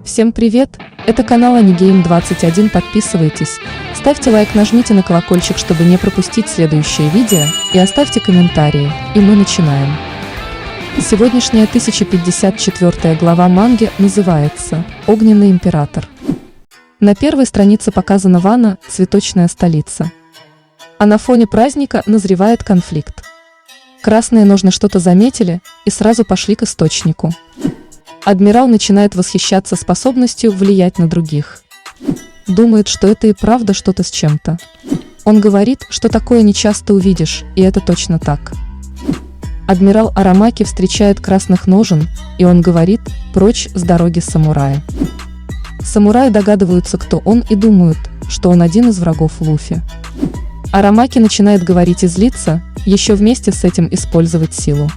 Всем привет! Это канал Anigame21, подписывайтесь, ставьте лайк, нажмите на колокольчик, чтобы не пропустить следующее видео, и оставьте комментарии, и мы начинаем. Сегодняшняя 1054 глава манги называется «Огненный император». На первой странице показана Вано, цветочная столица. А на фоне праздника назревает конфликт. Красные нужно что-то заметили и сразу пошли к источнику. Адмирал начинает восхищаться способностью влиять на других. Думает, что это и правда что-то с чем-то. Он говорит, что такое нечасто увидишь, и это точно так. Адмирал Арамаки встречает красных ножен, и он говорит: «Прочь с дороги самурая». Самураи догадываются, кто он, и думают, что он один из врагов Луфи. Арамаки начинает говорить и злиться, еще вместе с этим использовать силу.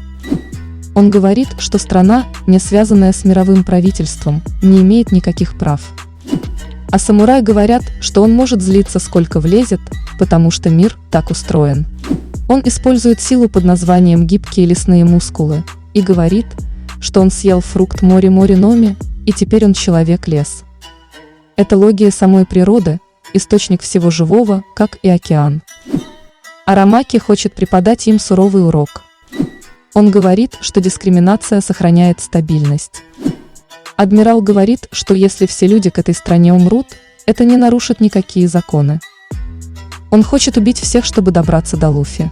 Он говорит, что страна, не связанная с мировым правительством, не имеет никаких прав. А самураи говорят, что он может злиться сколько влезет, потому что мир так устроен. Он использует силу под названием «гибкие лесные мускулы» и говорит, что он съел фрукт мори-мори-номи, и теперь он человек-лес. Это логия самой природы, источник всего живого, как и океан. Арамаки хочет преподать им суровый урок. Он говорит, что дискриминация сохраняет стабильность. Адмирал говорит, что если все люди к этой стране умрут, это не нарушит никакие законы. Он хочет убить всех, чтобы добраться до Луфи.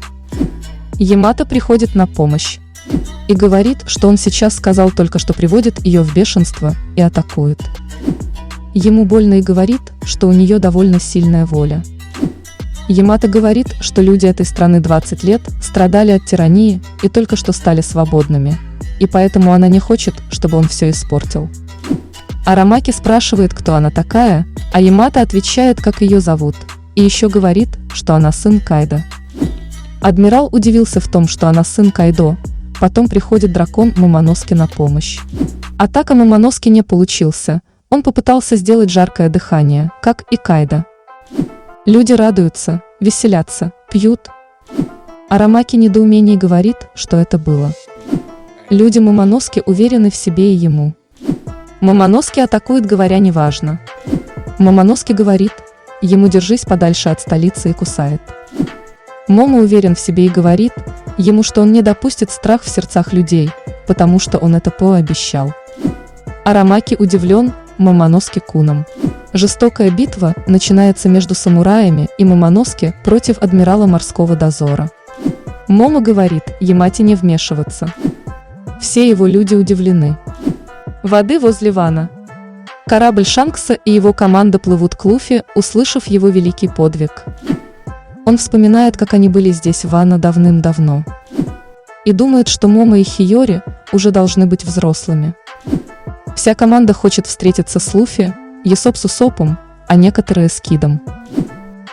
Ямато приходит на помощь и говорит, что он сейчас сказал только, что приводит ее в бешенство и атакует. Ему больно и говорит, что у нее довольно сильная воля. Ямато говорит, что люди этой страны 20 лет страдали от тирании и только что стали свободными, и поэтому она не хочет, чтобы он все испортил. Арамаки спрашивает, кто она такая, а Ямато отвечает, как ее зовут, и еще говорит, что она сын Кайдо. Адмирал удивился в том, что она сын Кайдо, потом приходит дракон Момоноски на помощь. Атака Момоноски не получился, он попытался сделать жаркое дыхание, как и Кайдо. Люди радуются, веселятся, пьют. Арамаки недоумений говорит, что это было. Люди Момоноски уверены в себе и ему. Момоноски атакует, говоря «неважно». Момоноски говорит ему «держись подальше от столицы» и кусает. Момо уверен в себе и говорит ему, что он не допустит страх в сердцах людей, потому что он это пообещал. Арамаки удивлен Момоноски-куном. Жестокая битва начинается между самураями и Момоноски против адмирала морского дозора. Момо говорит Ямате не вмешиваться. Все его люди удивлены. Воды возле Вано. Корабль Шанкса и его команда плывут к Луфи, услышав его великий подвиг. Он вспоминает, как они были здесь в Вано давным-давно. И думает, что Момо и Хиори уже должны быть взрослыми. Вся команда хочет встретиться с Луфи, Есоп с Усопом, а некоторые с Кидом.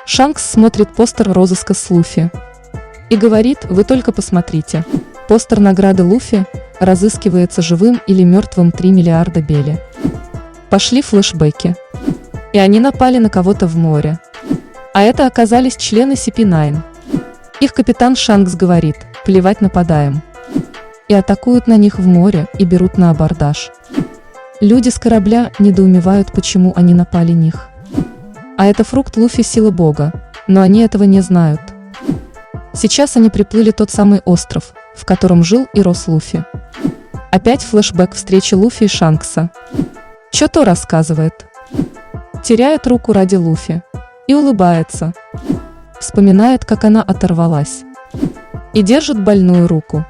Шанкс смотрит постер розыска с Луфи и говорит: «Вы только посмотрите. Постер награды Луфи разыскивается живым или мертвым 3 миллиарда бели». Пошли флешбеки. И они напали на кого-то в море. А это оказались члены CP9. Их капитан Шанкс говорит: «Плевать, нападаем». И атакуют на них в море и берут на абордаж. Люди с корабля недоумевают, почему они напали них. А это фрукт Луфи, сила бога, но они этого не знают. Сейчас они приплыли тот самый остров, в котором жил и рос Луфи. Опять флешбэк встречи Луфи и Шанкса. Чото рассказывает. Теряет руку ради Луфи. И улыбается. Вспоминает, как она оторвалась. И держит больную руку.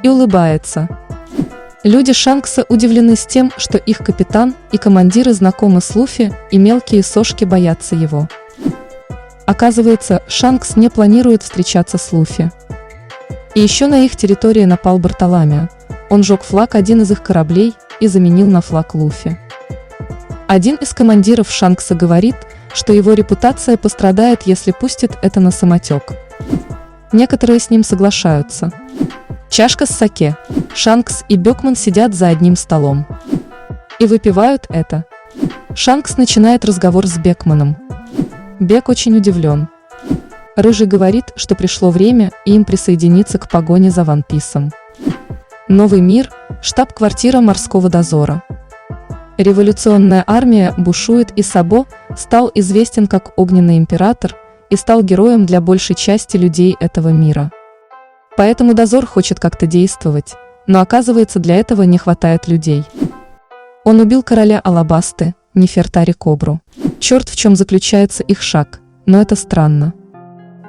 И улыбается. Люди Шанкса удивлены с тем, что их капитан и командиры знакомы с Луфи, и мелкие сошки боятся его. Оказывается, Шанкс не планирует встречаться с Луфи. И еще на их территории напал Бартоломео. Он жег флаг один из их кораблей и заменил на флаг Луфи. Один из командиров Шанкса говорит, что его репутация пострадает, если пустит это на самотек. Некоторые с ним соглашаются. Чашка с саке. Шанкс и Бёкман сидят за одним столом и выпивают это. Шанкс начинает разговор с Бекманом. Бек очень удивлен. Рыжий говорит, что пришло время и им присоединиться к погоне за Ван Писом. Новый мир, штаб-квартира морского дозора. Революционная армия бушует, и Сабо стал известен как Огненный император и стал героем для большей части людей этого мира. Поэтому дозор хочет как-то действовать, но оказывается для этого не хватает людей. Он убил короля Алабасты, Нефертари Кобру. Черт, в чем заключается их шаг, но это странно.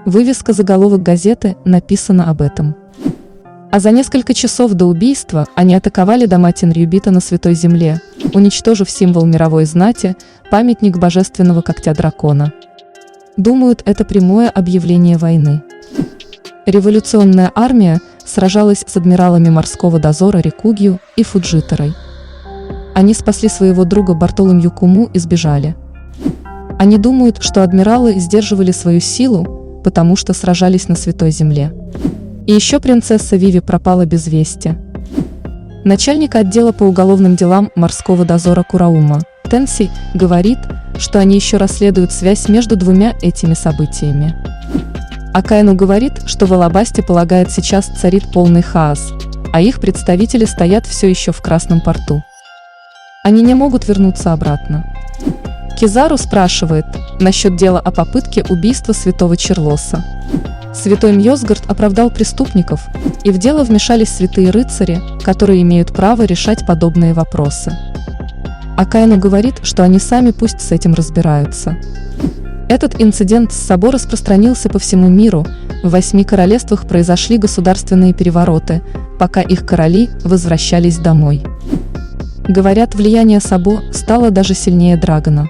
Вывеска заголовок газеты написана об этом. А за несколько часов до убийства они атаковали дома Тенрюбита на Святой Земле, уничтожив символ мировой знати, памятник божественного когтя дракона. Думают, это прямое объявление войны. Революционная армия сражалась с адмиралами морского дозора Рикугью и Фуджитарой. Они спасли своего друга Бартоломью Куму и сбежали. Они думают, что адмиралы сдерживали свою силу, потому что сражались на Святой Земле. И еще принцесса Виви пропала без вести. Начальник отдела по уголовным делам морского дозора Кураума, Тенси, говорит, что они еще расследуют связь между двумя этими событиями. Акаину говорит, что в Алабасте, полагает, сейчас царит полный хаос, а их представители стоят все еще в Красном порту. Они не могут вернуться обратно. Кизару спрашивает насчет дела о попытке убийства святого Черлоса. Святой Мьосгард оправдал преступников, и в дело вмешались святые рыцари, которые имеют право решать подобные вопросы. Акаину говорит, что они сами пусть с этим разбираются. Этот инцидент с Сабо распространился по всему миру, в 8 королевствах произошли государственные перевороты, пока их короли возвращались домой. Говорят, влияние Сабо стало даже сильнее Драгона.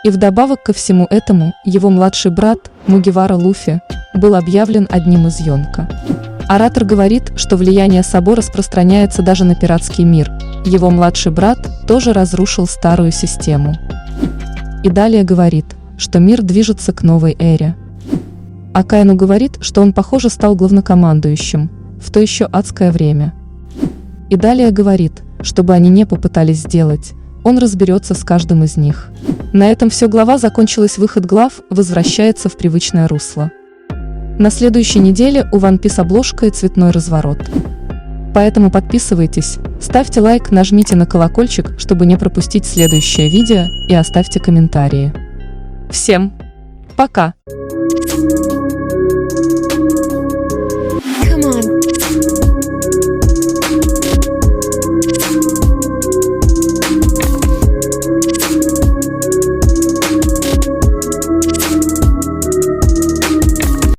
И вдобавок ко всему этому, его младший брат, Мугивара Луфи, был объявлен одним из Йонка. Оратор говорит, что влияние Сабо распространяется даже на пиратский мир. Его младший брат тоже разрушил старую систему. И далее говорит, что мир движется к новой эре. Акаину говорит, что он, похоже, стал главнокомандующим в то еще адское время. И далее говорит, чтобы они не попытались сделать, он разберется с каждым из них. На этом все, глава закончилась, выход глав возвращается в привычное русло. На следующей неделе у One Piece обложка и цветной разворот. Поэтому подписывайтесь, ставьте лайк, нажмите на колокольчик, чтобы не пропустить следующее видео, и оставьте комментарии. Всем пока!